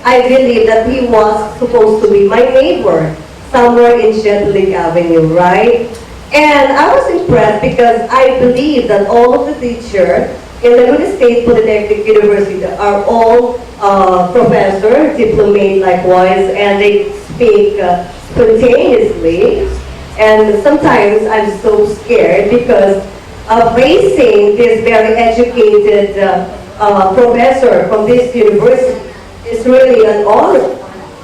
I believe that he was supposed to be my neighbor somewhere in Shetland Avenue, right? And I was impressed because I believe that all of the teachers in Laguna State Polytechnic University are all professors, diplomate likewise, and they speak spontaneously. And sometimes I'm so scared because facing this very educated professor from this university is really an honor,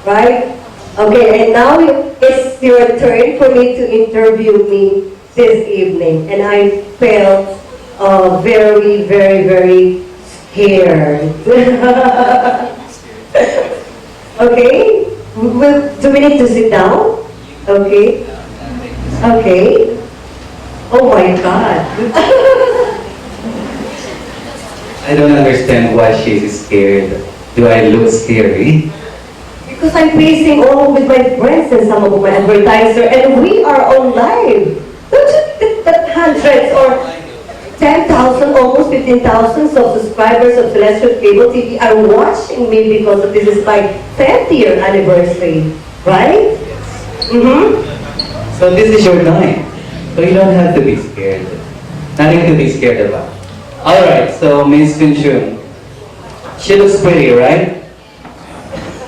right? Okay, and now it's your turn for me to interview me this evening, and I felt very, very, very scared. Okay, do we need to sit down? Okay, okay. Oh my God. I don't understand why she's scared. Do I look scary? Because I'm facing all with my friends and some of my advertiser, and we are on live. Don't you think that hundreds or 10,000, almost 15,000 of subscribers of Celestial Cable TV are watching me because of this is my 10th year anniversary, right? Mm-hmm. So this is your time. So you don't have to be scared. Nothing to be scared about. Alright, so Miss Chun, she looks pretty, right?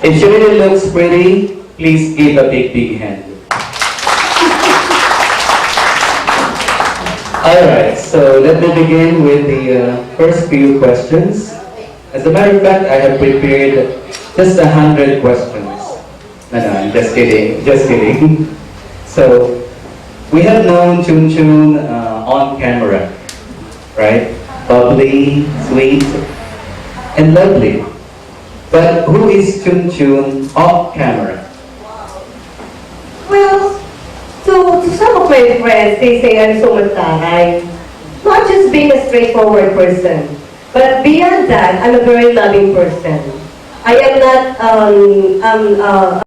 If she really looks pretty, please give a big, big hand. Alright, so let me begin with the first few questions. As a matter of fact, I have prepared just 100 questions. No, I'm just kidding, just kidding. So, we have known Chun on camera, right? Bubbly, sweet, and lovely. But who is Chun off camera? Well, to some of my friends, they say I'm so mataray. Not just being a straightforward person, but beyond that, I'm a very loving person. I am not